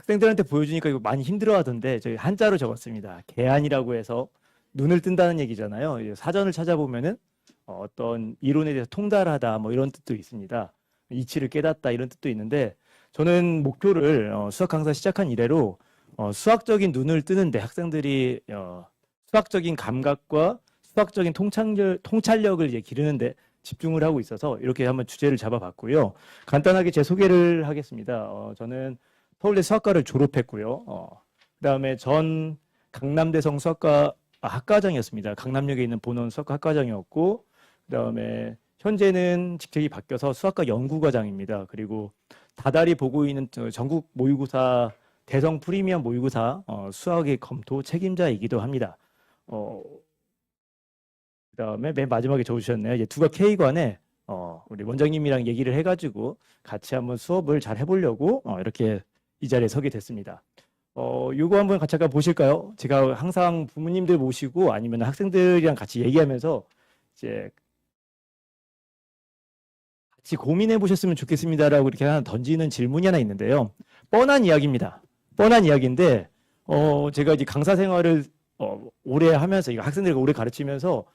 학생들한테 보여주니까 이거 많이 힘들어하던데 저희 한자로 적었습니다. 개안이라고 해서 눈을 뜬다는 얘기잖아요. 이제 사전을 찾아보면은 어떤 이론에 대해서 통달하다 뭐 이런 뜻도 있습니다. 이치를 깨닫다 이런 뜻도 있는데 저는 목표를 수학 강사 시작한 이래로 수학적인 눈을 뜨는데 학생들이 수학적인 감각과 수학적인 통찰력을 이제 기르는데 집중을 하고 있어서 이렇게 한번 주제를 잡아봤고요. 간단하게 제 소개를 하겠습니다. 저는 서울대 수학과를 졸업했고요. 그다음에 전 강남대성 수학과 학과장이었습니다. 강남역에 있는 본원 수학과 학과장이었고, 그다음에 현재는 직책이 바뀌어서 수학과 연구과장입니다. 그리고 다달이 보고 있는 전국 모의고사 대성 프리미엄 모의고사 수학의 검토 책임자이기도 합니다. 그다음에 맨 마지막에 적어주셨네요. 이제 두각 K관에 우리 원장님이랑 얘기를 해가지고 같이 한번 수업을 잘 해보려고 이렇게 이 자리에 서게 됐습니다. 요거 한번 같이 잠깐 보실까요? 제가 항상 부모님들 모시고 아니면 학생들이랑 같이 얘기하면서 이제 같이 고민해 보셨으면 좋겠습니다라고 이렇게 하나 던지는 질문이 하나 있는데요. 뻔한 이야기입니다. 뻔한 이야기인데 제가 이제 강사 생활을 오래 하면서 이거 학생들과 오래 가르치면서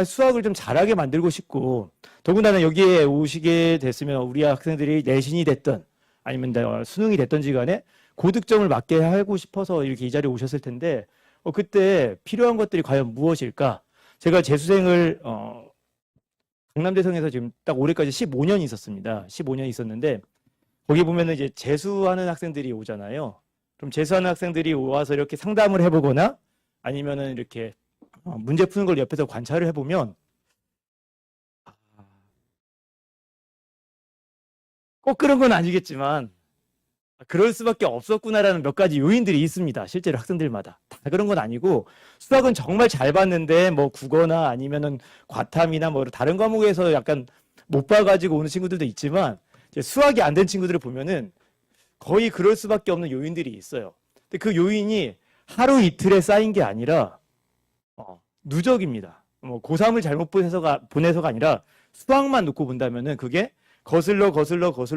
수학을 좀 잘하게 만들고 싶고 더군다나 여기에 오시게 됐으면 우리 학생들이 내신이 됐든 아니면 수능이 됐든지 간에 고득점을 맞게 하고 싶어서 이렇게 이 자리에 오셨을 텐데 그때 필요한 것들이 과연 무엇일까? 제가 재수생을 강남대성에서 지금 딱 올해까지 15년 있었습니다. 15년 있었는데 거기 보면은 이제 재수하는 학생들이 오잖아요. 그럼 재수하는 학생들이 와서 이렇게 상담을 해보거나 아니면은 이렇게 문제 푸는 걸 옆에서 관찰을 해보면 꼭 그런 건 아니겠지만 그럴 수밖에 없었구나라는 몇 가지 요인들이 있습니다. 실제로 학생들마다. 다 그런 건 아니고 수학은 정말 잘 봤는데 뭐 국어나 아니면은 과탐이나 뭐 다른 과목에서 약간 못 봐가지고 오는 친구들도 있지만 이제 수학이 안 된 친구들을 보면은 거의 그럴 수밖에 없는 요인들이 있어요. 근데 그 요인이 하루 이틀에 쌓인 게 아니라 누적입니다. 뭐 고3을 잘못 보내서가 아니라 수학만 놓고 본다면은 그게 거슬러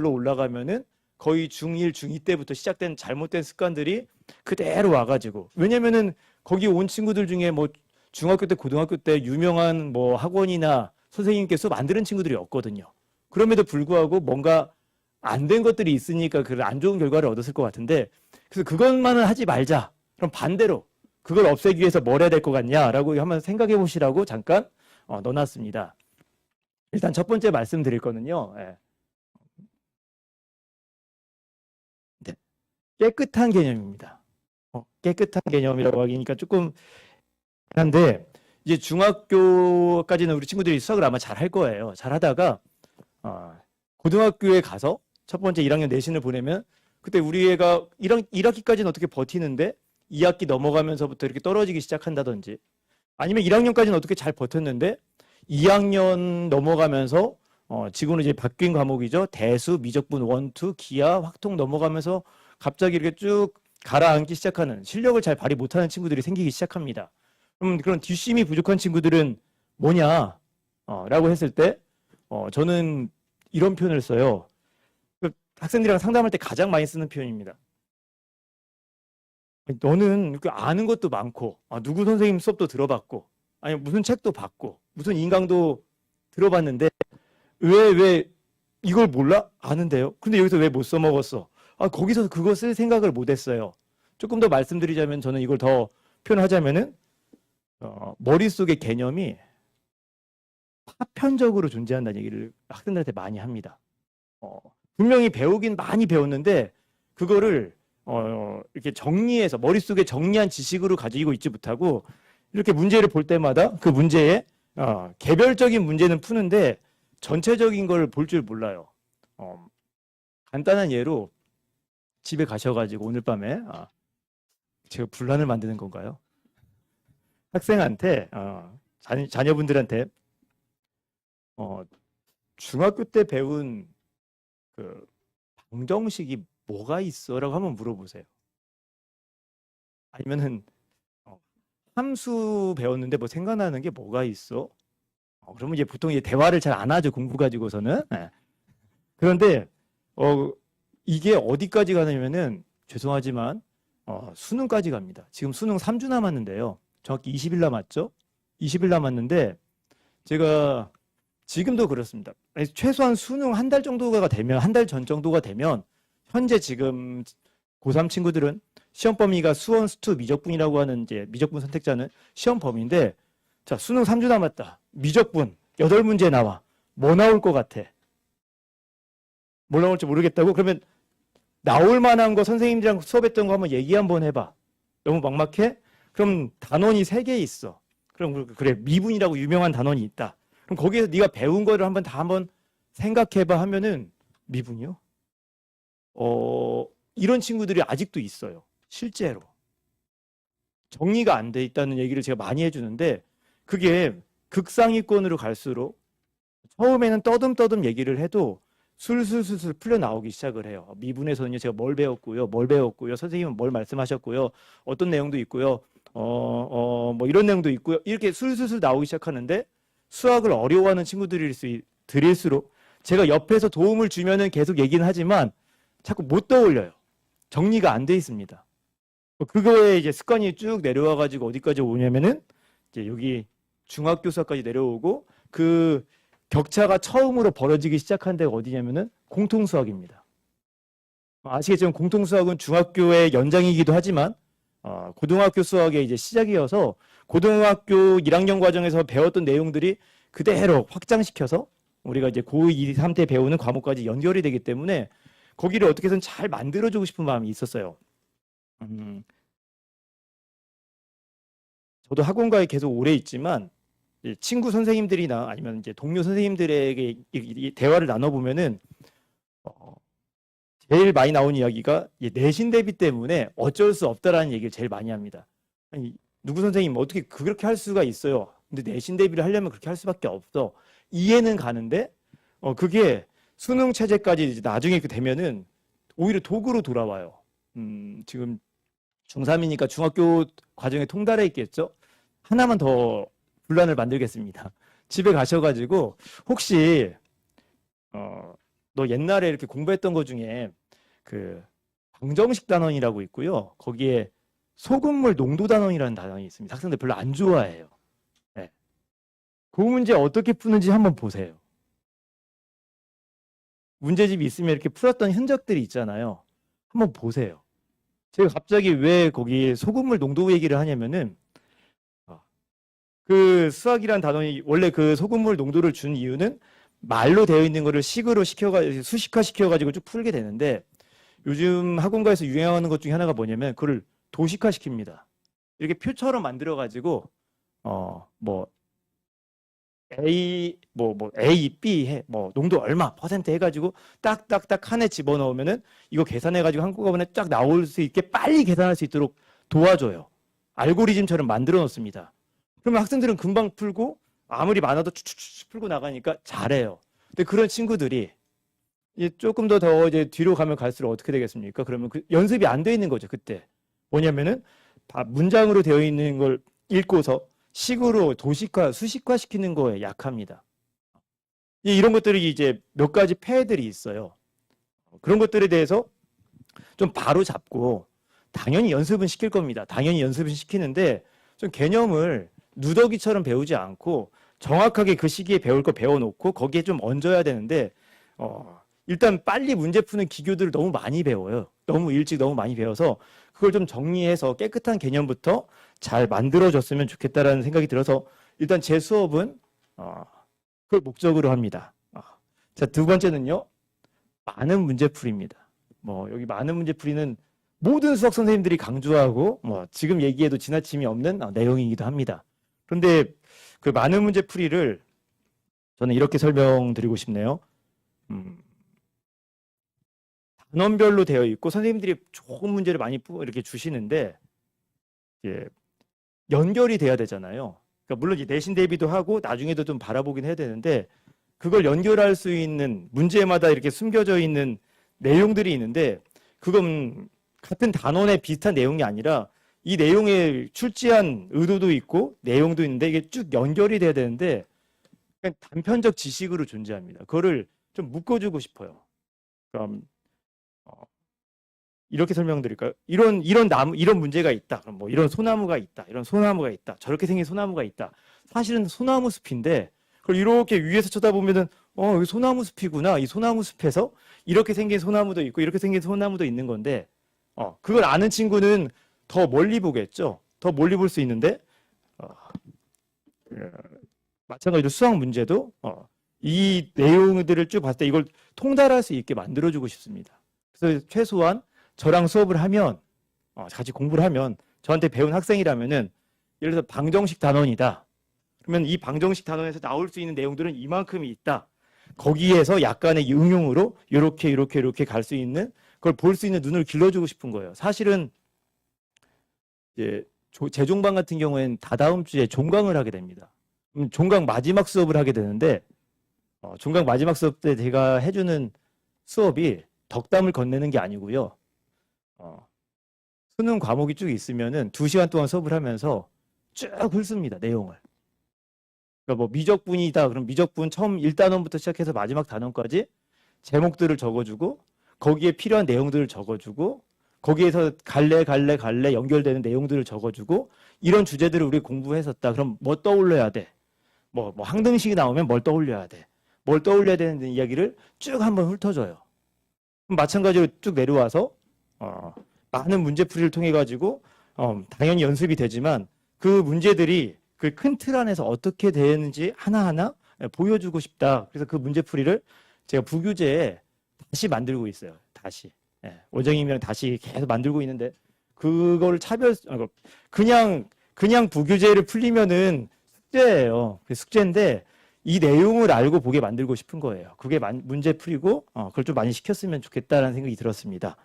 올라가면은 거의 중1, 중2 때부터 시작된 잘못된 습관들이 그대로 와가지고 왜냐면은 거기 온 친구들 중에 뭐 중학교 때, 고등학교 때 유명한 뭐 학원이나 선생님께 수업 안 들은 친구들이 없거든요. 그럼에도 불구하고 뭔가 안 된 것들이 있으니까 그 안 좋은 결과를 얻었을 것 같은데 그래서 그것만은 하지 말자. 그럼 반대로 그걸 없애기 위해서 뭘 해야 될 것 같냐라고 한번 생각해 보시라고 잠깐 넣어놨습니다. 일단 첫 번째 말씀드릴 거는요. 네. 깨끗한 개념입니다. 깨끗한 개념이라고 하기니까 조금 한데 이제 중학교까지는 우리 친구들이 수학을 아마 잘 할 거예요. 잘 하다가 고등학교에 가서 첫 번째 1학년 내신을 보내면 그때 우리 애가 1학기까지는 어떻게 버티는데 2학기 넘어가면서부터 이렇게 떨어지기 시작한다든지 아니면 1학년까지는 어떻게 잘 버텼는데 2학년 넘어가면서 지금은 이제 바뀐 과목이죠. 대수, 미적분 1, 2, 기하, 확통 넘어가면서 갑자기 이렇게 쭉 가라앉기 시작하는 실력을 잘 발휘 못하는 친구들이 생기기 시작합니다. 그럼 그런 뒷심이 부족한 친구들은 뭐냐? 라고 했을 때 저는 이런 표현을 써요. 그 학생들이랑 상담할 때 가장 많이 쓰는 표현입니다. 너는 아는 것도 많고 누구 선생님 수업도 들어봤고 아니 무슨 책도 봤고 무슨 인강도 들어봤는데 왜 이걸 몰라? 아는데요. 근데 여기서 왜 못 써먹었어? 거기서 그거 쓸 생각을 못 했어요. 조금 더 말씀드리자면 저는 이걸 더 표현하자면은 머릿속의 개념이 파편적으로 존재한다는 얘기를 학생들한테 많이 합니다. 분명히 배우긴 많이 배웠는데 그거를 이렇게 정리해서 머릿속에 정리한 지식으로 가지고 있지 못하고 이렇게 문제를 볼 때마다 그 문제에 개별적인 문제는 푸는데 전체적인 걸 볼 줄 몰라요. 간단한 예로 집에 가셔가지고 오늘 밤에 제가 분란을 만드는 건가요? 학생한테 자녀분들한테 중학교 때 배운 그 방정식이 뭐가 있어라고 한번 물어보세요. 아니면은 함수 배웠는데 뭐 생각나는 게 뭐가 있어? 그러면 이제 보통 이제 대화를 잘 안 하죠. 공부 가지고서는. 네. 그런데 이게 어디까지 가냐면은 죄송하지만 수능까지 갑니다. 지금 수능 3주 남았는데요. 정확히 20일 남았죠? 20일 남았는데 제가 지금도 그렇습니다. 최소한 수능 한 달 정도가 되면, 한 달 전 정도가 되면 현재 지금 고3 친구들은 시험 범위가 수원, 수투, 미적분이라고 하는 이제 미적분 선택자는 시험 범위인데, 자, 수능 3주 남았다. 미적분 8문제 나와. 뭐 나올 것 같아? 뭘 나올지 모르겠다고? 그러면 나올 만한 거 선생님들이랑 수업했던 거 한번 얘기 한번 해봐. 너무 막막해? 그럼 단원이 3개 있어. 그럼 그래, 미분이라고 유명한 단원이 있다. 그럼 거기에서 네가 배운 거를 한번 생각해봐 하면은 미분이요? 이런 친구들이 아직도 있어요. 실제로. 정리가 안 돼 있다는 얘기를 제가 많이 해주는데, 그게 극상위권으로 갈수록 처음에는 떠듬떠듬 얘기를 해도 술술술술 풀려 나오기 시작을 해요. 미분에서는요, 제가 뭘 배웠고요, 선생님은 뭘 말씀하셨고요, 어떤 내용도 있고요, 뭐 이런 내용도 있고요, 이렇게 술술술 나오기 시작하는데, 수학을 어려워하는 친구들일수록 제가 옆에서 도움을 주면은 계속 얘기는 하지만 자꾸 못 떠올려요. 정리가 안 돼 있습니다. 그거에 이제 습관이 쭉 내려와 가지고 어디까지 오냐면은 이제 여기 중학교 수학까지 내려오고, 그 격차가 처음으로 벌어지기 시작한 데가 어디냐면은 공통수학입니다. 아시겠지만 공통수학은 중학교의 연장이기도 하지만 고등학교 수학의 이제 시작이어서 고등학교 1학년 과정에서 배웠던 내용들이 그대로 확장시켜서 우리가 이제 고2, 2, 3 때 배우는 과목까지 연결이 되기 때문에 거기를 어떻게든 잘 만들어주고 싶은 마음이 있었어요. 저도 학원가에 계속 오래 있지만 친구 선생님들이나 아니면 이제 동료 선생님들에게 이 대화를 나눠보면은 제일 많이 나온 이야기가 내신 대비 때문에 어쩔 수 없다라는 얘기를 제일 많이 합니다. 아니, 누구 선생님 어떻게 그렇게 할 수가 있어요? 근데 내신 대비를 하려면 그렇게 할 수밖에 없어. 이해는 가는데 그게 수능 체제까지 이제 나중에 되면은 오히려 도구로 돌아와요. 지금 중3이니까 중학교 과정에 통달해 있겠죠? 하나만 더 분란을 만들겠습니다. 집에 가셔가지고 혹시 너 옛날에 이렇게 공부했던 것 중에 그 방정식 단원이라고 있고요. 거기에 소금물 농도 단원이라는 단원이 있습니다. 학생들 별로 안 좋아해요. 네. 그 문제 어떻게 푸는지 한번 보세요. 문제집이 있으면 이렇게 풀었던 흔적들이 있잖아요. 한번 보세요. 제가 갑자기 왜 거기 소금물 농도 얘기를 하냐면은 그 수학이란 단원이 원래 그 소금물 농도를 준 이유는 말로 되어 있는 거를 식으로 시켜가지고 수식화 시켜가지고 쭉 풀게 되는데, 요즘 학원가에서 유행하는 것 중에 하나가 뭐냐면 그걸 도식화 시킵니다. 이렇게 표처럼 만들어가지고 뭐 A A, B 해 뭐 농도 얼마 퍼센트 해가지고 딱딱딱 칸에 집어넣으면은 이거 계산해가지고 한꺼번에 쫙 나올 수 있게 빨리 계산할 수 있도록 도와줘요. 알고리즘처럼 만들어 놓습니다. 그러면 학생들은 금방 풀고 아무리 많아도 추추추 풀고 나가니까 잘해요. 근데 그런 친구들이 이제 조금 더 이제 뒤로 가면 갈수록 어떻게 되겠습니까? 그러면 그 연습이 안 돼 있는 거죠. 그때 뭐냐면은 문장으로 되어 있는 걸 읽고서 식으로 도식화, 수식화 시키는 거에 약합니다. 이런 것들이 이제 몇 가지 폐해들이 있어요. 그런 것들에 대해서 좀 바로 잡고, 당연히 연습은 시킬 겁니다. 당연히 연습은 시키는데 좀 개념을 누더기처럼 배우지 않고 정확하게 그 시기에 배울 거 배워놓고 거기에 좀 얹어야 되는데 일단 빨리 문제 푸는 기교들을 너무 많이 배워요. 너무 일찍 너무 많이 배워서 그걸 좀 정리해서 깨끗한 개념부터 잘 만들어줬으면 좋겠다라는 생각이 들어서 일단 제 수업은 그걸 목적으로 합니다. 자, 두 번째는요, 많은 문제풀이입니다. 뭐 여기 많은 문제풀이는 모든 수학 선생님들이 강조하고 뭐 지금 얘기해도 지나침이 없는 내용이기도 합니다. 그런데 그 많은 문제풀이를 저는 이렇게 설명드리고 싶네요. 단원별로 되어 있고 선생님들이 좋은 문제를 많이 이렇게 주시는데 연결이 돼야 되잖아요. 그러니까 물론 이제 내신 대비도 하고 나중에도 좀 바라보긴 해야 되는데, 그걸 연결할 수 있는 문제마다 이렇게 숨겨져 있는 내용들이 있는데, 그건 같은 단원에 비슷한 내용이 아니라 이 내용에 출제한 의도도 있고 내용도 있는데 이게 쭉 연결이 돼야 되는데 그냥 단편적 지식으로 존재합니다. 그거를 좀 묶어주고 싶어요. 그럼 이렇게 설명드릴까요? 이런 문제가 있다. 그럼 뭐 이런 소나무가 있다. 이런 소나무가 있다. 저렇게 생긴 소나무가 있다. 사실은 소나무 숲인데 그걸 이렇게 위에서 쳐다보면은 여기 소나무 숲이구나. 이 소나무 숲에서 이렇게 생긴 소나무도 있고 이렇게 생긴 소나무도 있는 건데 그걸 아는 친구는 더 멀리 보겠죠. 더 멀리 볼 수 있는데 마찬가지로 수학 문제도 이 내용들을 쭉 봤을 때 이걸 통달할 수 있게 만들어주고 싶습니다. 그래서 최소한 저랑 수업을 하면 같이 공부를 하면 저한테 배운 학생이라면은 예를 들어서 방정식 단원이다. 그러면 이 방정식 단원에서 나올 수 있는 내용들은 이만큼이 있다. 거기에서 약간의 응용으로 이렇게 갈 수 있는 그걸 볼 수 있는 눈을 길러주고 싶은 거예요. 사실은 이제 재종반 같은 경우에는 다다음 주에 종강을 하게 됩니다. 종강 마지막 수업을 하게 되는데 종강 마지막 수업 때 제가 해주는 수업이 덕담을 건네는 게 아니고요. 수능 과목이 쭉 있으면은 2시간 동안 수업을 하면서 쭉 훑습니다. 내용을. 그러니까 뭐 미적분이다. 그럼 미적분 처음 1단원부터 시작해서 마지막 단원까지 제목들을 적어주고 거기에 필요한 내용들을 적어주고 거기에서 갈래 연결되는 내용들을 적어주고 이런 주제들을 우리 공부했었다. 그럼 뭐 떠올려야 돼? 뭐 항등식이 나오면 뭘 떠올려야 돼? 뭘 떠올려야 되는 이야기를 쭉 한번 훑어줘요. 그럼 마찬가지로 쭉 내려와서 많은 문제풀이를 통해 가지고 당연히 연습이 되지만 그 문제들이 그 큰 틀 안에서 어떻게 되는지 하나하나 보여주고 싶다. 그래서 그 문제풀이를 제가 부교재에 다시 만들고 있어요. 다시. 원장님이랑 다시 계속 만들고 있는데 그걸 그냥 부교재를 풀리면은 숙제예요. 그 숙제인데 이 내용을 알고 보게 만들고 싶은 거예요. 그게 문제 풀이고 그걸 좀 많이 시켰으면 좋겠다라는 생각이 들었습니다.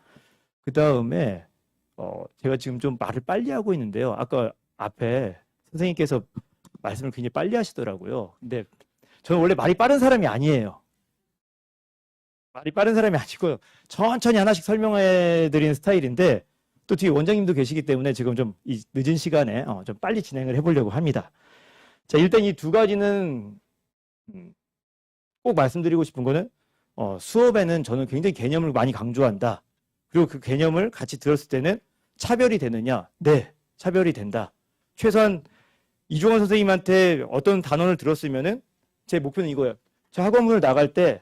그 다음에 제가 지금 좀 말을 빨리 하고 있는데요. 아까 앞에 선생님께서 말씀을 굉장히 빨리 하시더라고요. 근데 저는 원래 말이 빠른 사람이 아니에요. 말이 빠른 사람이 아니고요. 천천히 하나씩 설명해 드리는 스타일인데 또 뒤에 원장님도 계시기 때문에 지금 좀 이 늦은 시간에 좀 빨리 진행을 해보려고 합니다. 자, 일단 이 두 가지는 꼭 말씀드리고 싶은 거는 수업에는 저는 굉장히 개념을 많이 강조한다. 그리고 그 개념을 같이 들었을 때는 차별이 되느냐? 네, 차별이 된다. 최소한 이종원 선생님한테 어떤 단원을 들었으면은 제 목표는 이거예요. 저 학원문을 나갈 때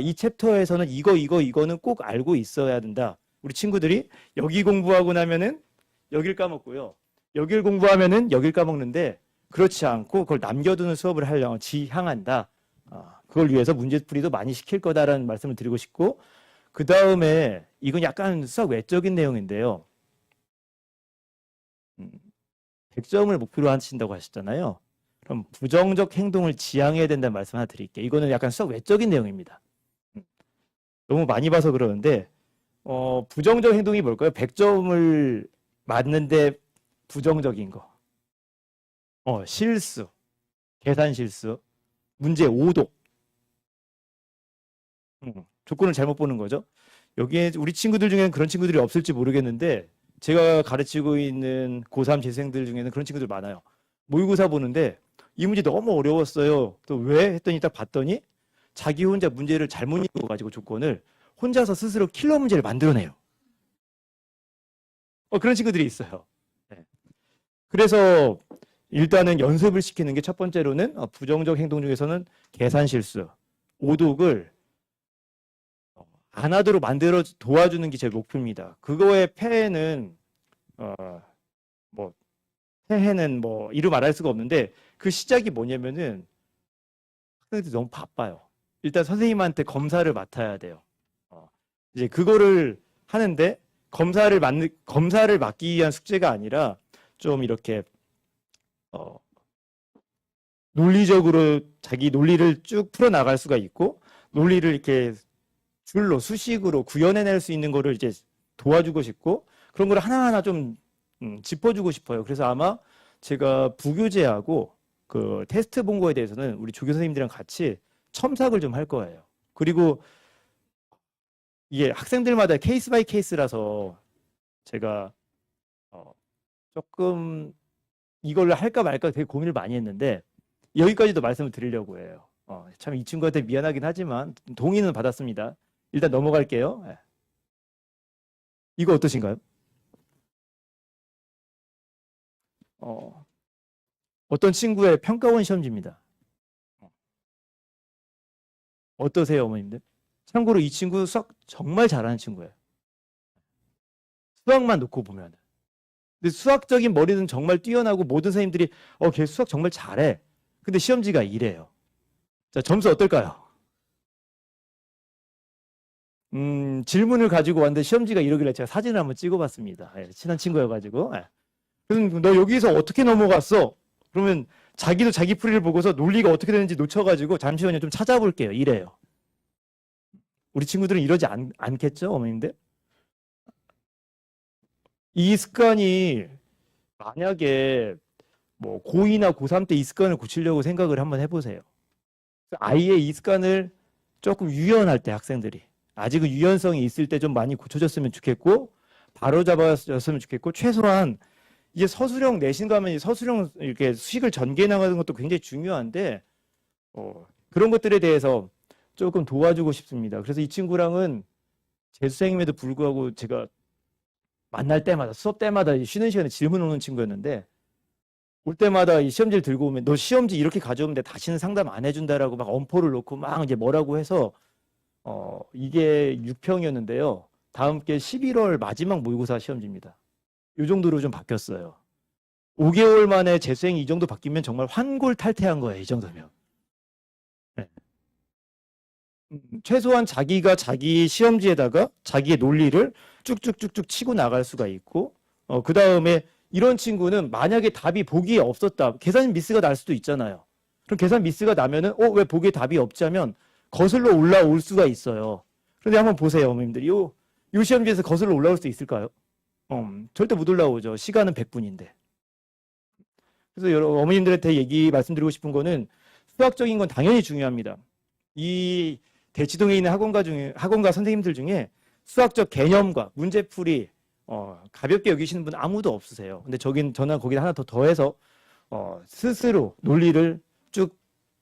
이 챕터에서는 이거는 꼭 알고 있어야 된다. 우리 친구들이 여기 공부하고 나면은 여길 까먹고요. 여길 공부하면은 여길 까먹는데 그렇지 않고 그걸 남겨두는 수업을 하려고 지향한다. 그걸 위해서 문제풀이도 많이 시킬 거다라는 말씀을 드리고 싶고 그 다음에 이건 약간 수학 외적인 내용인데요. 100점을 목표로 하신다고 하셨잖아요. 그럼 부정적 행동을 지향해야 된다는 말씀 하나 드릴게요. 이거는 약간 수학 외적인 내용입니다. 너무 많이 봐서 그러는데 부정적 행동이 뭘까요? 100점을 맞는데 부정적인 거. 실수, 계산 실수, 문제 오독. 조건을 잘못 보는 거죠. 여기에 우리 친구들 중에는 그런 친구들이 없을지 모르겠는데 제가 가르치고 있는 고3 재생들 중에는 그런 친구들 많아요. 모의고사 보는데 이 문제 너무 어려웠어요. 또 왜? 했더니 딱 봤더니 자기 혼자 문제를 잘못 읽어가지고 조건을 혼자서 스스로 킬러 문제를 만들어내요. 그런 친구들이 있어요. 네. 그래서 일단은 연습을 시키는 게 첫 번째로는 부정적 행동 중에서는 계산 실수, 오독을 안 하도록 만들어 도와주는 게 제 목표입니다. 그거의 폐해는 폐해는 이루 말할 수가 없는데 그 시작이 뭐냐면은 학생들이 너무 바빠요. 일단 선생님한테 검사를 맡아야 돼요. 이제 그거를 하는데 검사를 맡기 위한 숙제가 아니라 좀 이렇게 논리적으로 자기 논리를 쭉 풀어 나갈 수가 있고 논리를 이렇게 줄로 수식으로 구현해낼 수 있는 거를 이제 도와주고 싶고 그런 걸 하나하나 좀 짚어주고 싶어요. 그래서 아마 제가 부교재하고 그 테스트 본 거에 대해서는 우리 조교 선생님들이랑 같이 첨삭을 좀 할 거예요. 그리고 이게 학생들마다 케이스 바이 케이스라서 제가 조금 이걸 할까 말까 되게 고민을 많이 했는데 여기까지도 말씀을 드리려고 해요. 참 이 친구한테 미안하긴 하지만 동의는 받았습니다. 일단 넘어갈게요. 이거 어떠신가요? 어, 어떤 친구의 평가원 시험지입니다. 어떠세요, 어머님들? 참고로 이 친구 수학 정말 잘하는 친구예요. 수학만 놓고 보면. 근데 수학적인 머리는 정말 뛰어나고 모든 선생님들이 걔 수학 정말 잘해. 근데 시험지가 이래요. 자, 점수 어떨까요? 질문을 가지고 왔는데 시험지가 이러길래 제가 사진을 한번 찍어봤습니다. 예, 친한 친구여가지고. 예. 그럼 너 여기서 어떻게 넘어갔어? 그러면 자기도 자기 풀이를 보고서 논리가 어떻게 되는지 놓쳐가지고 잠시만요 좀 찾아볼게요. 이래요. 우리 친구들은 이러지 않겠죠, 어머님들? 이 습관이 만약에 뭐 고2나 고3 때 이 습관을 고치려고 생각을 한번 해보세요. 아이의 이 습관을 조금 유연할 때 학생들이 아직은 유연성이 있을 때 좀 많이 고쳐졌으면 좋겠고 바로 잡아졌으면 좋겠고 최소한 이제 서술형 내신 가면 서술형 이렇게 수식을 전개해 나가는 것도 굉장히 중요한데 그런 것들에 대해서 조금 도와주고 싶습니다. 그래서 이 친구랑은 재수생임에도 불구하고 제가 만날 때마다 수업 때마다 쉬는 시간에 질문 오는 친구였는데 올 때마다 이 시험지를 들고 오면 너 시험지 이렇게 가져오면 돼 다시는 상담 안 해준다라고 막 엄포를 놓고 막 이제 뭐라고 해서 이게 6평이었는데요. 다음 게 11월 마지막 모의고사 시험지입니다. 이 정도로 좀 바뀌었어요. 5개월 만에 재수생이 이 정도 바뀌면 정말 환골탈태한 거예요. 이 정도면. 네. 최소한 자기가 자기 시험지에다가 자기의 논리를 쭉쭉쭉쭉 치고 나갈 수가 있고 그 다음에 이런 친구는 만약에 답이 보기에 없었다. 계산 미스가 날 수도 있잖아요. 그럼 계산 미스가 나면은 왜 보기에 답이 없지 하면 거슬러 올라올 수가 있어요. 그런데 한번 보세요, 어머님들. 요 시험지에서 거슬러 올라올 수 있을까요? 절대 못 올라오죠. 시간은 100분인데. 그래서 여러 어머님들한테 말씀드리고 싶은 거는 수학적인 건 당연히 중요합니다. 이 대치동에 있는 학원가 선생님들 중에 수학적 개념과 문제풀이 가볍게 여기시는 분 아무도 없으세요. 근데 저는 거기다 하나 더 더해서 스스로 논리를 쭉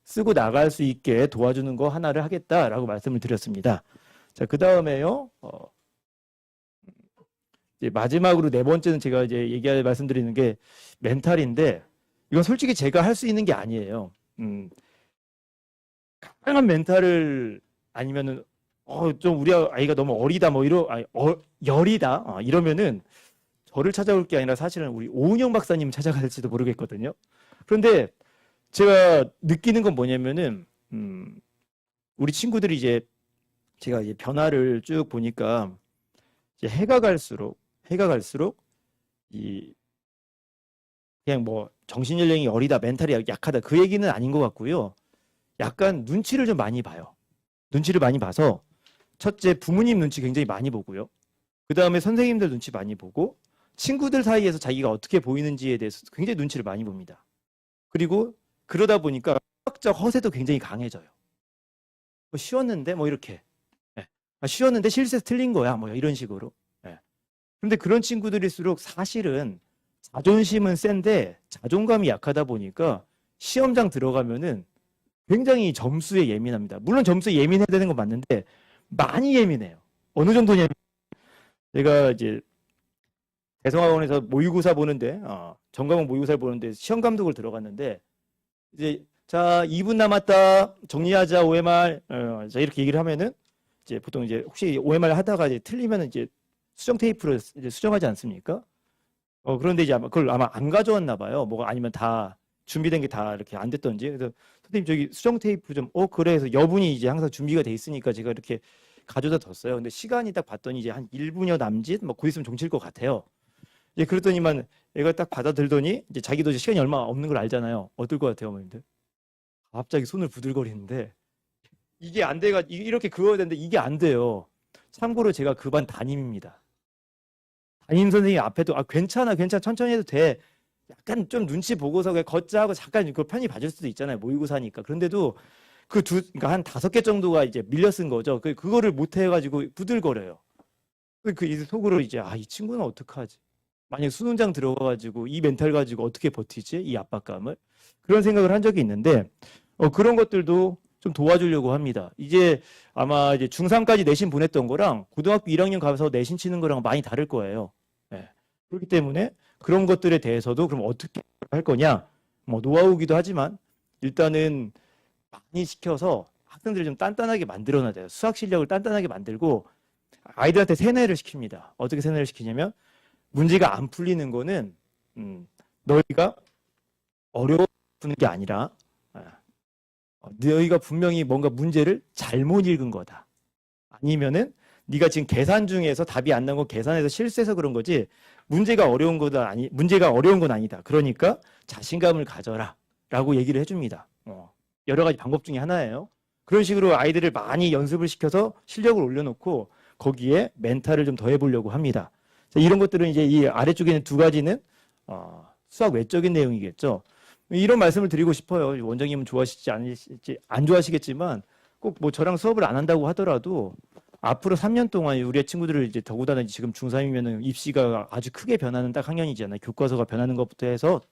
쓰고 나갈 수 있게 도와주는 거 하나를 하겠다라고 말씀을 드렸습니다. 자, 그 다음에요. 이제 마지막으로 네 번째는 제가 이제 말씀드리는 게 멘탈인데 이건 솔직히 제가 할 수 있는 게 아니에요. 강한 멘탈을 아니면은 좀 우리 아이가 너무 어리다 열이다 이러면은 저를 찾아올 게 아니라 사실은 우리 오은영 박사님 찾아갈지도 모르겠거든요. 그런데 제가 느끼는 건 뭐냐면은 우리 친구들이 제가 이제 변화를 쭉 보니까 이제 해가 갈수록 이 그냥 뭐 정신 연령이 어리다, 멘탈이 약하다 그 얘기는 아닌 것 같고요. 약간 눈치를 좀 많이 봐요. 눈치를 많이 봐서 첫째 부모님 눈치 굉장히 많이 보고요. 그 다음에 선생님들 눈치 많이 보고 친구들 사이에서 자기가 어떻게 보이는지에 대해서 굉장히 눈치를 많이 봅니다. 그리고 그러다 보니까 수학적 허세도 굉장히 강해져요. 뭐 쉬웠는데 뭐 이렇게 쉬웠는데 실수해서 틀린 거야 뭐 이런 식으로. 그런데 그런 친구들일수록 사실은 자존심은 센데 자존감이 약하다 보니까 시험장 들어가면은 굉장히 점수에 예민합니다. 물론 점수에 예민해야 되는 건 맞는데 많이 예민해요. 어느 정도냐면 제가 이제 대성학원에서 모의고사 보는데 전과목 모의고사를 보는데 시험 감독을 들어갔는데 이제 자 2분 남았다 정리하자 OMR 자 이렇게 얘기를 하면은 이제 보통 이제 혹시 OMR 하다가 이제 틀리면은 이제 수정 테이프를 이제 수정하지 않습니까? 그런데 이제 그걸 아마 안 가져왔나 봐요. 뭐가 아니면 다 준비된 게 다 이렇게 안 됐던지. 그래서 선생님 저기 수정 테이프 좀 그래 해서 여분이 이제 항상 준비가 돼 있으니까 제가 이렇게 가져다 뒀어요. 근데 시간이 딱 봤더니 이제 한 1분여 남짓 뭐 곧 있으면 종칠 것 같아요. 이제 그랬더니만 얘가 딱 받아들더니 이제 자기도 이제 시간이 얼마 없는 걸 알잖아요. 어떨 것 같아요, 어머님들? 갑자기 손을 부들거리는데 이게 안 돼가 이렇게 그어야 되는데 이게 안 돼요. 참고로 제가 그 반 담임입니다. 담임 선생님 앞에도 괜찮아 천천히 해도 돼. 약간 좀 눈치 보고서 그냥 걷자 하고 잠깐 그 편히 봐줄 수도 있잖아요. 모의고사니까. 그런데도 그러니까 한 5개 정도가 이제 밀려 쓴 거죠. 그거를 못 해가지고 부들거려요. 그 속으로 이제 이 친구는 어떡하지? 만약 수능장 들어가가지고 이 멘탈 가지고 어떻게 버티지? 이 압박감을 그런 생각을 한 적이 있는데 그런 것들도 좀 도와주려고 합니다. 이제 아마 이제 중3까지 내신 보냈던 거랑 고등학교 1학년 가서 내신 치는 거랑 많이 다를 거예요. 예. 그렇기 때문에 그런 것들에 대해서도 그럼 어떻게 할 거냐? 뭐 노하우기도 하지만 일단은 많이 시켜서 학생들을 좀 단단하게 만들어놔야 돼요. 수학 실력을 단단하게 만들고 아이들한테 세뇌를 시킵니다. 어떻게 세뇌를 시키냐면 문제가 안 풀리는 거는 너희가 어려워 푸는 게 아니라 너희가 분명히 뭔가 문제를 잘못 읽은 거다. 아니면은 네가 지금 계산 중에서 답이 안 나온 건 계산해서 실수해서 그런 거지 문제가 어려운 건 아니다. 그러니까 자신감을 가져라라고 얘기를 해줍니다. 여러 가지 방법 중에 하나예요. 그런 식으로 아이들을 많이 연습을 시켜서 실력을 올려놓고 거기에 멘탈을 좀 더해보려고 합니다. 자, 이런 것들은 이제 이 아래쪽에 있는 두 가지는 수학 외적인 내용이겠죠. 이런 말씀을 드리고 싶어요. 원장님은 좋아하실지 아니실지 안 좋아하시겠지만 꼭 뭐 저랑 수업을 안 한다고 하더라도 앞으로 3년 동안 우리의 친구들을 이제 더구나 지금 중3이면은 입시가 아주 크게 변하는 딱 학년이잖아요. 교과서가 변하는 것부터 해서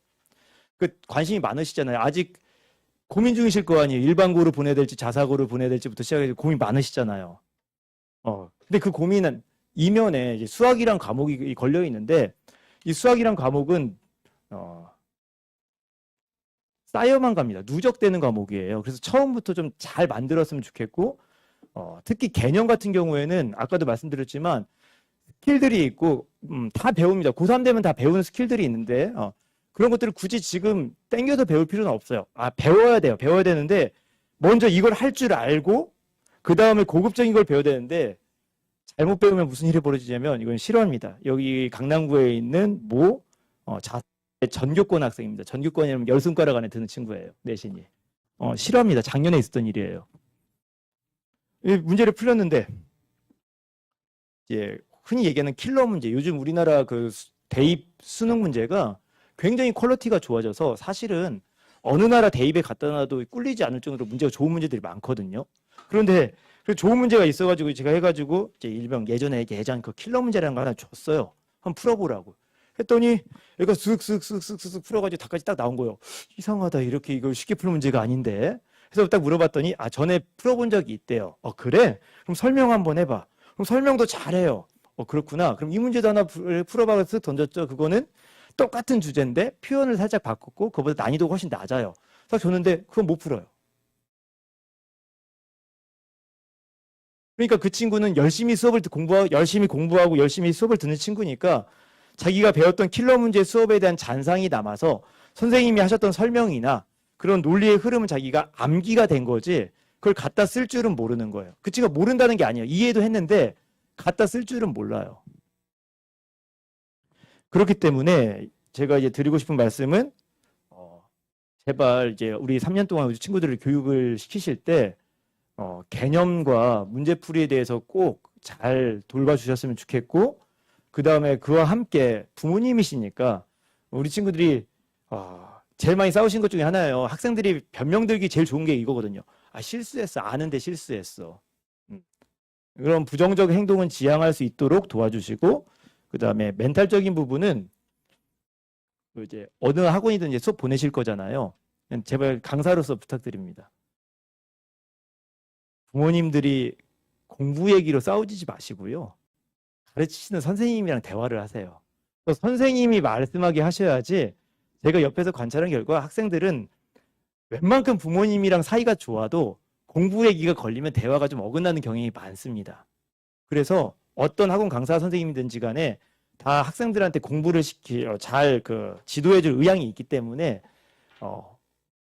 그 관심이 많으시잖아요. 아직 고민 중이실 거 아니에요. 일반고를 보내야 될지 자사고를 보내야 될지부터 시작해서 고민 많으시잖아요. 근데 그 고민은 이면에 이제 수학이란 과목이 걸려 있는데 이 수학이란 과목은 쌓여만 갑니다. 누적되는 과목이에요. 그래서 처음부터 좀 잘 만들었으면 좋겠고 특히 개념 같은 경우에는 아까도 말씀드렸지만 스킬들이 있고 다 배웁니다. 고3 되면 다 배우는 스킬들이 있는데 그런 것들을 굳이 지금 땡겨서 배울 필요는 없어요. 배워야 돼요. 배워야 되는데 먼저 이걸 할 줄 알고 그 다음에 고급적인 걸 배워야 되는데 잘못 배우면 무슨 일이 벌어지냐면 이건 싫어합니다. 여기 강남구에 있는 전교권 학생입니다. 전교권이라면 10손가락 안에 드는 친구예요. 내신이. 싫어합니다. 작년에 있었던 일이에요. 이 문제를 풀렸는데 이제 흔히 얘기하는 킬러 문제. 요즘 우리나라 그 대입 수능 문제가 굉장히 퀄리티가 좋아져서 사실은 어느 나라 대입에 갖다 놔도 꿀리지 않을 정도로 문제가 좋은 문제들이 많거든요. 그런데 그 좋은 문제가 있어가지고 제가 해가지고 이제 일명 예전 그 킬러 문제라는 거 하나 줬어요. 한번 풀어보라고. 했더니 얘가 쓱쓱쓱쓱쓱 풀어가지고 답까지 딱 나온 거예요. 이상하다. 이렇게 이걸 쉽게 푸는 문제가 아닌데. 그래서 딱 물어봤더니 전에 풀어본 적이 있대요. 그래? 그럼 설명 한번 해봐. 그럼 설명도 잘해요. 그렇구나. 그럼 이 문제도 하나 풀어봐. 쓱 던졌죠. 그거는 똑같은 주제인데 표현을 살짝 바꿨고 그거보다 난이도가 훨씬 낮아요. 딱 줬는데 그건 못 풀어요. 그러니까 그 친구는 열심히 공부하고 열심히 수업을 듣는 친구니까 자기가 배웠던 킬러 문제 수업에 대한 잔상이 남아서 선생님이 하셨던 설명이나 그런 논리의 흐름은 자기가 암기가 된 거지 그걸 갖다 쓸 줄은 모르는 거예요. 그 친구가 모른다는 게 아니에요. 이해도 했는데 갖다 쓸 줄은 몰라요. 그렇기 때문에 제가 이제 드리고 싶은 말씀은 제발 이제 우리 3년 동안 우리 친구들을 교육을 시키실 때 개념과 문제풀이에 대해서 꼭 잘 돌봐주셨으면 좋겠고 그 다음에 그와 함께 부모님이시니까 우리 친구들이 제일 많이 싸우신 것 중에 하나예요. 학생들이 변명 들기 제일 좋은 게 이거거든요. 실수했어. 아는데 실수했어. 그런 부정적 행동은 지양할 수 있도록 도와주시고 그 다음에 멘탈적인 부분은 이제 어느 학원이든 이제 수업 보내실 거잖아요. 제발 강사로서 부탁드립니다. 부모님들이 공부 얘기로 싸우지 마시고요. 가르치시는 선생님이랑 대화를 하세요. 선생님이 말씀하게 하셔야지 제가 옆에서 관찰한 결과 학생들은 웬만큼 부모님이랑 사이가 좋아도 공부 얘기가 걸리면 대화가 좀 어긋나는 경향이 많습니다. 그래서 어떤 학원 강사 선생님이든지 간에 다 학생들한테 공부를 잘 지도해줄 의향이 있기 때문에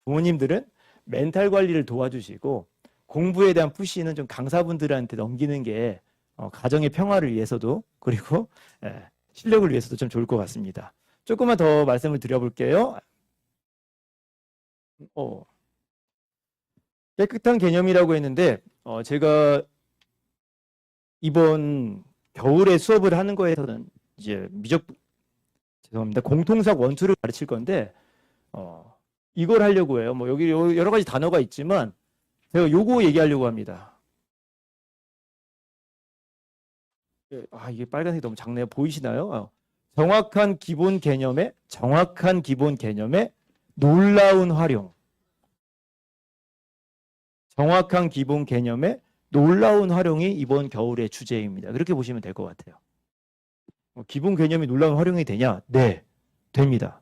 부모님들은 멘탈 관리를 도와주시고 공부에 대한 푸시는 좀 강사분들한테 넘기는 게 가정의 평화를 위해서도 그리고 실력을 위해서도 좀 좋을 것 같습니다. 조금만 더 말씀을 드려볼게요. 깨끗한 개념이라고 했는데 제가 이번 겨울에 수업을 하는 거에서는 이제 죄송합니다. 공통수학 원투를 가르칠 건데 이걸 하려고 해요. 뭐 여기 여러 가지 단어가 있지만 제가 요거 얘기하려고 합니다. 이게 빨간색이 너무 작네요. 보이시나요? 정확한 기본 개념의 놀라운 활용. 정확한 기본 개념의 놀라운 활용이 이번 겨울의 주제입니다. 그렇게 보시면 될 것 같아요. 기본 개념이 놀라운 활용이 되냐? 네, 됩니다.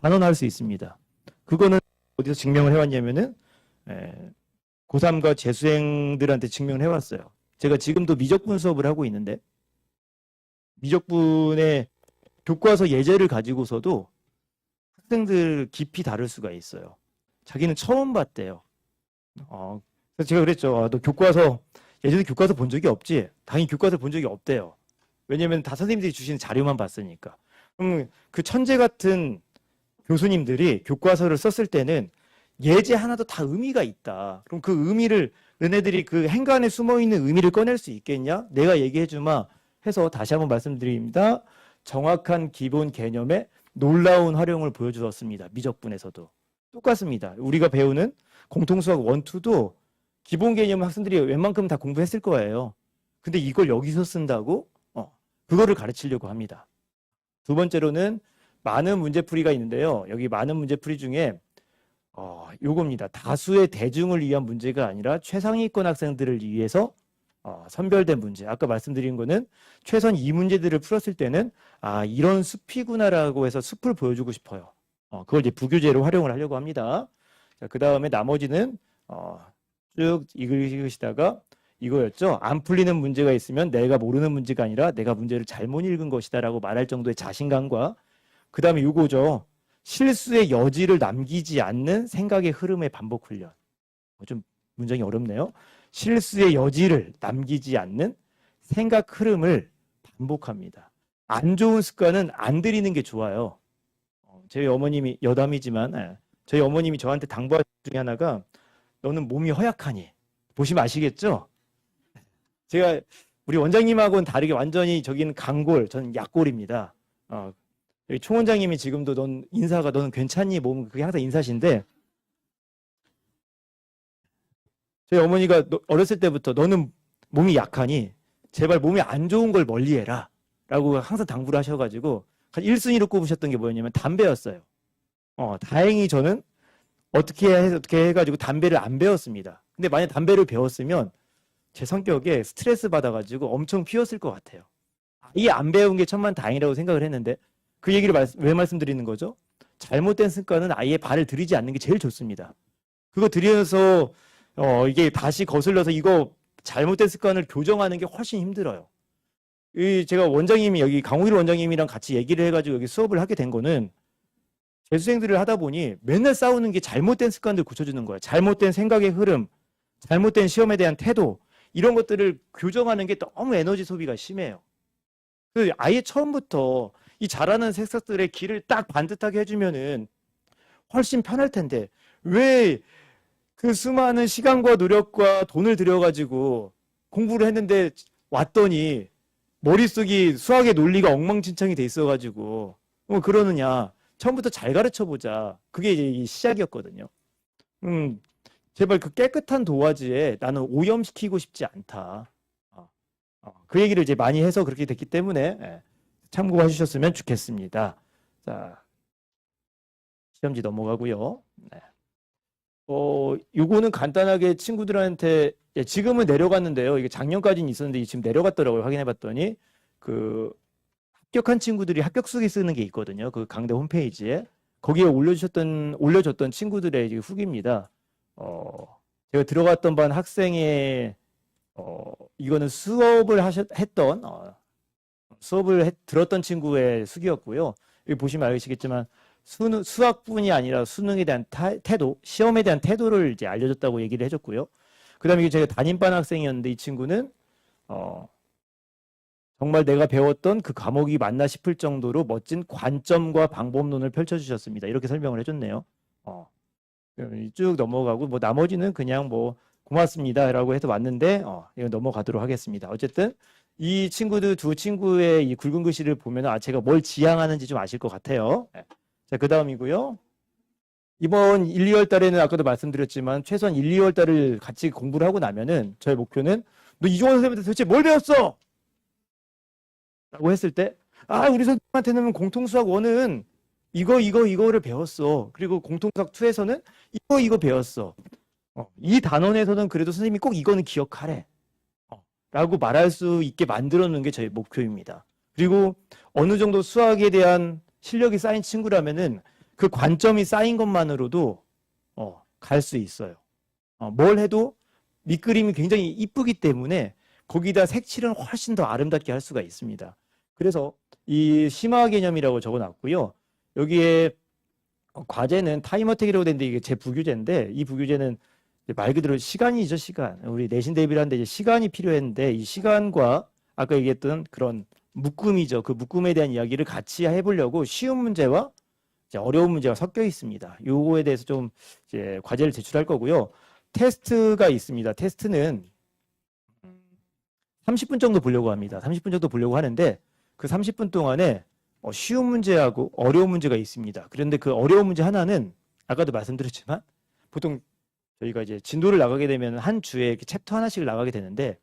단언할 수 있습니다. 그거는 어디서 증명을 해왔냐면은 고3과 재수생들한테 증명을 해왔어요. 제가 지금도 미적분 수업을 하고 있는데 미적분의 교과서 예제를 가지고서도 학생들 깊이 다룰 수가 있어요. 자기는 처음 봤대요. 그래서 제가 그랬죠. 너 교과서 예전에 교과서 본 적이 없지? 당연히 교과서 본 적이 없대요. 왜냐면 다 선생님들이 주시는 자료만 봤으니까. 그럼 그 천재 같은 교수님들이 교과서를 썼을 때는 예제 하나도 다 의미가 있다. 그럼 그 의미를 너네들이 그 행간에 숨어 있는 의미를 꺼낼 수 있겠냐? 내가 얘기해 주마 해서 다시 한번 말씀드립니다. 정확한 기본 개념의 놀라운 활용을 보여주었습니다. 미적분에서도 똑같습니다. 우리가 배우는 공통수학 1, 2도 기본 개념 학생들이 웬만큼 다 공부했을 거예요. 근데 이걸 여기서 쓴다고? 그거를 가르치려고 합니다. 두 번째로는 많은 문제풀이가 있는데요. 여기 많은 문제풀이 중에 요겁니다. 다수의 대중을 위한 문제가 아니라 최상위권 학생들을 위해서 선별된 문제. 아까 말씀드린 거는 최선 2문제들을 풀었을 때는 이런 숲이구나라고 해서 숲을 보여주고 싶어요. 그걸 이제 부교재로 활용을 하려고 합니다. 그 다음에 나머지는 쭉 읽으시다가 이거였죠. 안 풀리는 문제가 있으면 내가 모르는 문제가 아니라 내가 문제를 잘못 읽은 것이다 라고 말할 정도의 자신감과 그 다음에 이거죠. 실수의 여지를 남기지 않는 생각의 흐름의 반복 훈련. 좀 문장이 어렵네요. 실수의 여지를 남기지 않는 생각 흐름을 반복합니다. 안 좋은 습관은 안 들이는 게 좋아요. 저희 어머님이 여담이지만 저희 어머님이 저한테 당부하신 중에 하나가 너는 몸이 허약하니 보시면 아시겠죠? 제가 우리 원장님하고는 다르게 완전히 저기는 강골, 저는 약골입니다. 여기 총 원장님이 지금도 너는 괜찮니? 몸 그게 항상 인사신데 저희 어머니가 어렸을 때부터 너는 몸이 약하니 제발 몸이 안 좋은 걸 멀리해라 라고 항상 당부를 하셔가지고 1순위로 꼽으셨던 게 뭐였냐면 담배였어요. 다행히 저는 어떻게 해가지고 담배를 안 배웠습니다. 근데 만약 담배를 배웠으면 제 성격에 스트레스 받아가지고 엄청 피웠을 것 같아요. 아예 안 배운 게 천만다행이라고 생각을 했는데 그 얘기를 왜 말씀드리는 거죠? 잘못된 습관은 아예 발을 들이지 않는 게 제일 좋습니다. 그거 들여서 이게 다시 거슬러서 이거 잘못된 습관을 교정하는 게 훨씬 힘들어요. 제가 원장님이 여기 강우일 원장님이랑 같이 얘기를 해가지고 여기 수업을 하게 된 거는 재수생들을 하다 보니 맨날 싸우는 게 잘못된 습관들 고쳐주는 거예요. 잘못된 생각의 흐름, 잘못된 시험에 대한 태도 이런 것들을 교정하는 게 너무 에너지 소비가 심해요. 아예 처음부터 이 잘하는 새싹들의 길을 딱 반듯하게 해주면은 훨씬 편할 텐데 왜 그 수많은 시간과 노력과 돈을 들여가지고 공부를 했는데 왔더니 머릿속이 수학의 논리가 엉망진창이 돼 있어가지고 그러느냐. 처음부터 잘 가르쳐보자. 그게 이제 시작이었거든요. 제발 그 깨끗한 도화지에 나는 오염시키고 싶지 않다. 그 얘기를 이제 많이 해서 그렇게 됐기 때문에 참고해 주셨으면 좋겠습니다. 자, 시험지 넘어가고요. 네. 요거는 간단하게 친구들한테 지금은 내려갔는데요. 이게 작년까지는 있었는데 지금 내려갔더라고요. 확인해 봤더니 그 합격한 친구들이 합격수기 쓰는 게 있거든요. 그 강대 홈페이지에 거기에 올려줬던 친구들의 후기입니다. 제가 들어갔던 반 학생의 이거는 들었던 친구의 수기였고요. 여기 보시면 아시겠지만 수학뿐이 아니라 수능에 대한 태도, 시험에 대한 태도를 이제 알려줬다고 얘기를 해줬고요. 그 다음에 제가 담임반 학생이었는데 이 친구는 정말 내가 배웠던 그 과목이 맞나 싶을 정도로 멋진 관점과 방법론을 펼쳐주셨습니다. 이렇게 설명을 해줬네요. 쭉 넘어가고 뭐 나머지는 그냥 뭐 고맙습니다라고 해서 왔는데 이거 넘어가도록 하겠습니다. 어쨌든 이 친구들 두 친구의 이 굵은 글씨를 보면 제가 뭘 지향하는지 좀 아실 것 같아요. 자, 그 다음이고요. 이번 1, 2월 달에는 아까도 말씀드렸지만 최소한 1, 2월 달을 같이 공부를 하고 나면은 저의 목표는 너 이종원 선생님한테 도대체 뭘 배웠어? 라고 했을 때 우리 선생님한테는 공통수학 1은 이거를 배웠어. 그리고 공통수학 2에서는 이거 배웠어. 이 단원에서는 그래도 선생님이 꼭 이거는 기억하래. 라고 말할 수 있게 만들어 놓는 게 저희 목표입니다. 그리고 어느 정도 수학에 대한 실력이 쌓인 친구라면은 그 관점이 쌓인 것만으로도 갈 수 있어요. 뭘 해도 밑그림이 굉장히 이쁘기 때문에 거기다 색칠은 훨씬 더 아름답게 할 수가 있습니다. 그래서 이 심화 개념이라고 적어놨고요. 여기에 과제는 타임어택이라고 되는데 이게 제 부교재인데 이 부교재는 말 그대로 시간이죠, 시간. 우리 내신 대비를 하는데 이제 시간이 필요했는데 이 시간과 아까 얘기했던 그런 묶음이죠. 그 묶음에 대한 이야기를 같이 해보려고 쉬운 문제와 이제 어려운 문제가 섞여 있습니다. 요거에 대해서 좀 이제 과제를 제출할 거고요. 테스트가 있습니다. 테스트는 30분 정도 보려고 합니다. 30분 정도 보려고 하는데 그 30분 동안에 쉬운 문제하고 어려운 문제가 있습니다. 그런데 그 어려운 문제 하나는 아까도 말씀드렸지만 보통 저희가 이제 진도를 나가게 되면 한 주에 이렇게 챕터 하나씩 나가게 되는데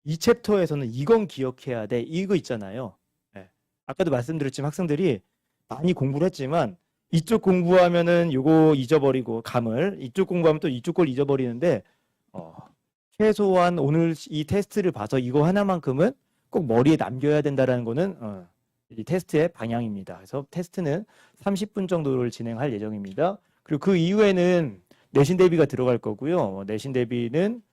이 챕터에서는 이건 기억해야 돼. 이거 있잖아요. 네. 아까도 말씀드렸지만 학생들이 많이 공부를 했지만 이쪽 공부하면은 요거 잊어버리고 감을 이쪽 공부하면 또 이쪽 걸 잊어버리는데 최소한 오늘 이 테스트를 봐서 이거 하나만큼은 꼭 머리에 남겨야 된다라는 거는 이 테스트의 방향입니다. 그래서 테스트는 30분 정도를 진행할 예정입니다. 그리고 그 이후에는 내신 대비가 들어갈 거고요. 내신 대비는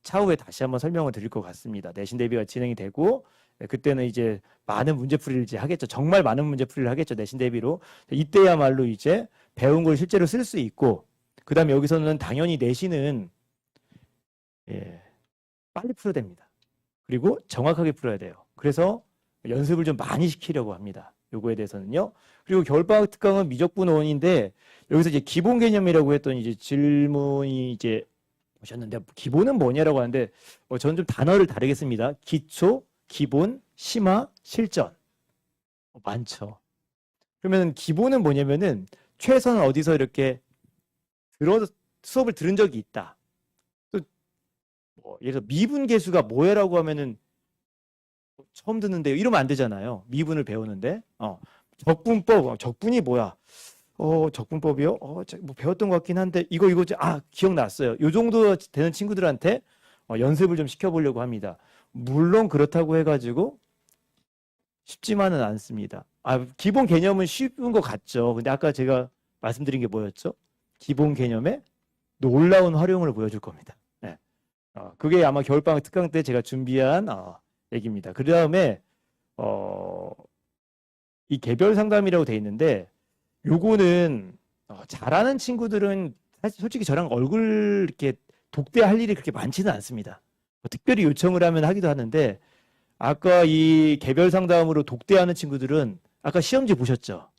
차후에 다시 한번 설명을 드릴 것 같습니다. 내신 대비가 진행이 되고 그때는 이제 많은 문제풀이를 이제 하겠죠. 정말 많은 문제풀이를 하겠죠. 내신 대비로. 이때야말로 이제 배운 걸 실제로 쓸 수 있고 그 다음에 여기서는 당연히 내신은 빨리 풀어야 됩니다. 그리고 정확하게 풀어야 돼요. 그래서 연습을 좀 많이 시키려고 합니다. 요거에 대해서는요. 그리고 겨울방학 특강은 미적분 5원인데 여기서 이제 기본 개념이라고 했던 이제 질문이 이제 오셨는데 기본은 뭐냐라고 하는데 저는 좀 단어를 다르겠습니다. 기초, 기본, 심화, 실전. 많죠. 그러면 기본은 뭐냐면은 최소한 어디서 이렇게 수업을 들은 적이 있다. 또 예를 들어 미분계수가 뭐예라고 하면은 처음 듣는데요. 이러면 안 되잖아요. 미분을 배우는데. 적분법, 적분이 뭐야? 적분법이요? 뭐 배웠던 것 같긴 한데 이거 기억났어요. 요 정도 되는 친구들한테 연습을 좀 시켜보려고 합니다. 물론 그렇다고 해가지고 쉽지만은 않습니다. 기본 개념은 쉬운 것 같죠. 근데 아까 제가 말씀드린 게 뭐였죠? 기본 개념에 놀라운 활용을 보여줄 겁니다. 네. 그게 아마 겨울방학 특강 때 제가 준비한 얘기입니다. 그 다음에 이 개별 상담이라고 돼 있는데 요거는 잘하는 친구들은 사실 솔직히 저랑 얼굴 이렇게 독대할 일이 그렇게 많지는 않습니다. 특별히 요청을 하면 하기도 하는데 아까 이 개별 상담으로 독대하는 친구들은 아까 시험지 보셨죠?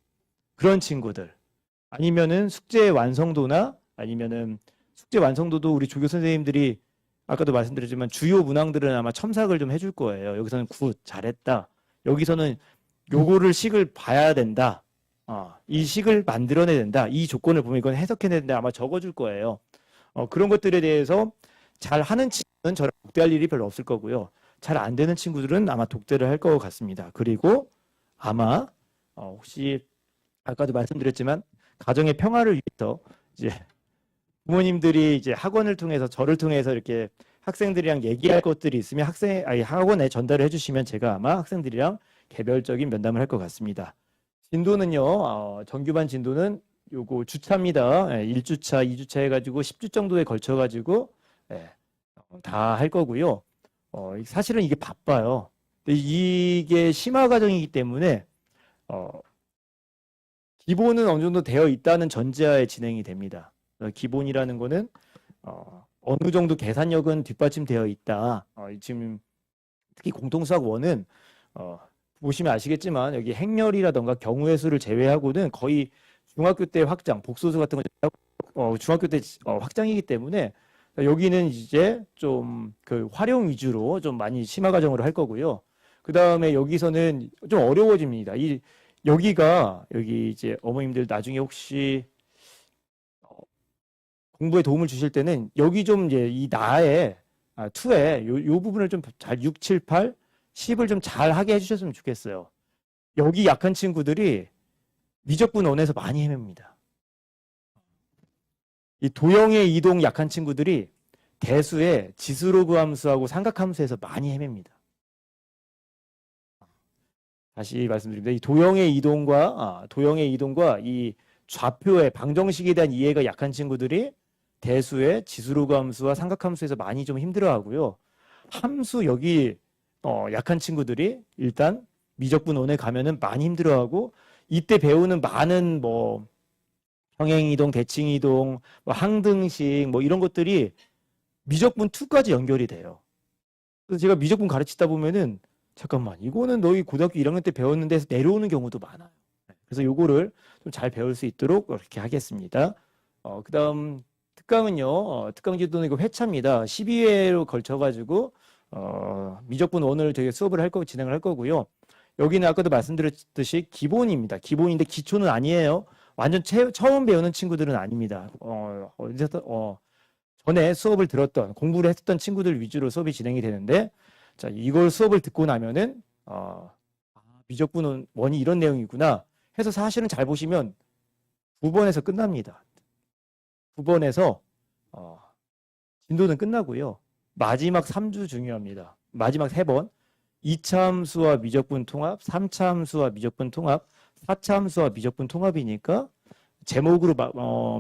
그런 친구들 아니면은 숙제 완성도나 아니면은 숙제 완성도도 우리 조교 선생님들이 아까도 말씀드렸지만 주요 문항들은 아마 첨삭을 좀 해줄 거예요. 여기서는 굿, 잘했다. 여기서는 요거를 식을 봐야 된다. 이 식을 만들어내야 된다. 이 조건을 보면 이건 해석해내야 된다. 아마 적어줄 거예요. 그런 것들에 대해서 잘하는 친구는 저랑 독대할 일이 별로 없을 거고요. 잘 안 되는 친구들은 아마 독대를 할 것 같습니다. 그리고 아마 혹시 아까도 말씀드렸지만 가정의 평화를 위해서 이제 부모님들이 이제 학원을 통해서 저를 통해서 이렇게 학생들이랑 얘기할 것들이 있으면 학원에 전달을 해주시면 제가 아마 학생들이랑 개별적인 면담을 할 것 같습니다. 진도는요, 정규반 진도는 요거 주차입니다. 1주차, 2주차 해가지고 10주 정도에 걸쳐가지고 다 할 거고요. 사실은 이게 바빠요. 이게 심화 과정이기 때문에 기본은 어느 정도 되어 있다는 전제하에 진행이 됩니다. 기본이라는 거는 어느 정도 계산력은 뒷받침되어 있다. 지금 특히 공통수학 1은 보시면 아시겠지만 여기 행렬이라던가 경우의 수를 제외하고는 거의 중학교 때 확장, 복소수 같은 거 중학교 때 확장이기 때문에 여기는 이제 좀 그 활용 위주로 좀 많이 심화 과정으로 할 거고요. 그 다음에 여기서는 좀 어려워집니다. 여기 이제 어머님들 나중에 혹시 공부에 도움을 주실 때는 여기 좀 이제 이 나의 2에 요 부분을 좀 잘 6, 7, 8, 10을 좀 잘 하게 해주셨으면 좋겠어요. 여기 약한 친구들이 미적분 1에서 많이 헤맵니다. 이 도형의 이동 약한 친구들이 대수의 지수로그 함수하고 삼각함수에서 많이 헤맵니다. 다시 말씀드립니다. 이 도형의 이동과 이 좌표의 방정식에 대한 이해가 약한 친구들이 대수의 지수로그 함수와 삼각함수에서 많이 좀 힘들어하고요. 함수 여기 약한 친구들이 일단 미적분원에 가면은 많이 힘들어하고, 이때 배우는 많은 뭐 평행이동, 대칭이동, 뭐 항등식 뭐 이런 것들이 미적분 2까지 연결이 돼요. 그래서 제가 미적분 가르치다 보면은 잠깐만, 이거는 너희 고등학교 1학년 때 배웠는데 해서 내려오는 경우도 많아요. 그래서 요거를 좀 잘 배울 수 있도록 이렇게 하겠습니다. 그다음 특강은요. 특강 지도는 이거 회차입니다. 12회로 걸쳐가지고 미적분 1을 되게 수업을 진행을 할 거고요. 여기는 아까도 말씀드렸듯이 기본입니다. 기본인데 기초는 아니에요. 완전 처음 배우는 친구들은 아닙니다. 전에 수업을 들었던, 공부를 했었던 친구들 위주로 수업이 진행이 되는데, 자, 이걸 수업을 듣고 나면은 미적분 1이 이런 내용이구나 해서 사실은 잘 보시면 9번에서 끝납니다. 9번에서 진도는 끝나고요. 마지막 3주 중요합니다. 마지막 3번. 2차 함수와 미적분 통합, 3차 함수와 미적분 통합, 4차 함수와 미적분 통합이니까 제목으로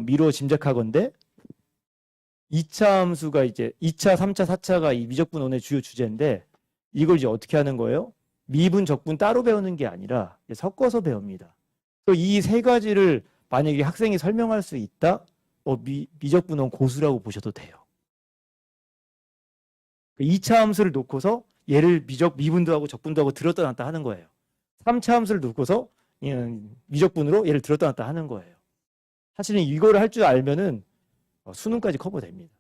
미뤄 짐작하건대 2차 함수가 이제 2차, 3차, 4차가 이 미적분 1의 주요 주제인데, 이걸 이제 어떻게 하는 거예요? 미분, 적분 따로 배우는 게 아니라 섞어서 배웁니다. 또 이 세 가지를 만약에 학생이 설명할 수 있다? 미적분 1 고수라고 보셔도 돼요. 2차 함수를 놓고서 얘를 미분도 하고 적분도 하고 들었다 놨다 하는 거예요. 3차 함수를 놓고서 미적분으로 얘를 들었다 놨다 하는 거예요. 사실은 이거를 할 줄 알면은 수능까지 커버됩니다.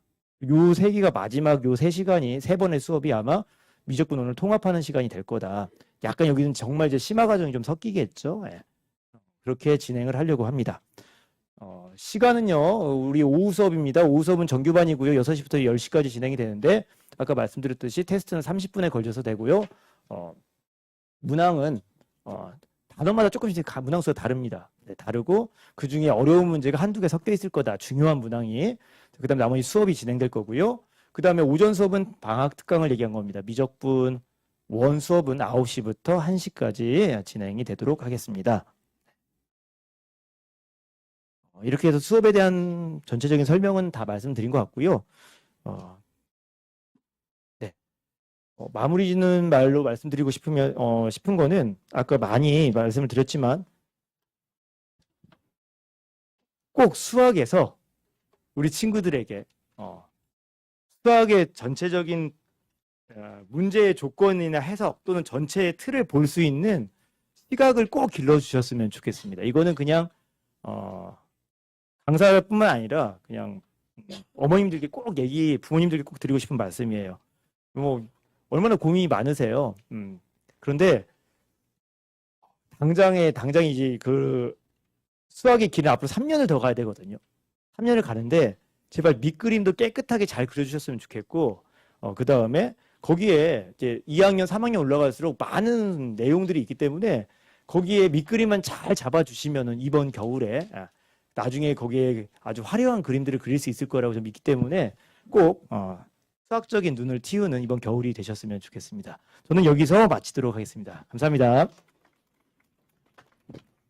요 세 개가 마지막 요 3시간이 3번의 수업이 아마 미적분 1을 통합하는 시간이 될 거다. 약간 여기는 정말 이제 심화 과정이 좀 섞이겠죠. 예. 그렇게 진행을 하려고 합니다. 시간은요, 우리 오후 수업입니다. 오후 수업은 정규반이고요. 6시부터 10시까지 진행이 되는데, 아까 말씀드렸듯이 테스트는 30분에 걸쳐서 되고요. 문항은 단원마다 조금씩 문항 수가 다릅니다. 네, 다르고 그 중에 어려운 문제가 한두 개 섞여 있을 거다. 중요한 문항이. 그 다음에 나머지 수업이 진행될 거고요. 그 다음에 오전 수업은 방학 특강을 얘기한 겁니다. 미적분 1 수업은 9시부터 1시까지 진행이 되도록 하겠습니다. 이렇게 해서 수업에 대한 전체적인 설명은 다 말씀드린 것 같고요. 네. 마무리 짓는 말로 말씀드리고 싶은 거는 아까 많이 말씀을 드렸지만 꼭 수학에서 우리 친구들에게 수학의 전체적인 문제의 조건이나 해석 또는 전체의 틀을 볼 수 있는 시각을 꼭 길러주셨으면 좋겠습니다. 이거는 그냥 강사뿐만 아니라 그냥 어머님들께 부모님들께 꼭 드리고 싶은 말씀이에요. 뭐 얼마나 고민이 많으세요. 그런데 당장에 이제 그 수학의 길은 앞으로 3년을 더 가야 되거든요. 3년을 가는데 제발 밑그림도 깨끗하게 잘 그려주셨으면 좋겠고, 그 다음에 거기에 이제 2학년, 3학년 올라갈수록 많은 내용들이 있기 때문에 거기에 밑그림만 잘 잡아주시면은 이번 겨울에 나중에 거기에 아주 화려한 그림들을 그릴 수 있을 거라고 저는 믿기 때문에 꼭 수학적인 눈을 틔우는 이번 겨울이 되셨으면 좋겠습니다. 저는 여기서 마치도록 하겠습니다. 감사합니다.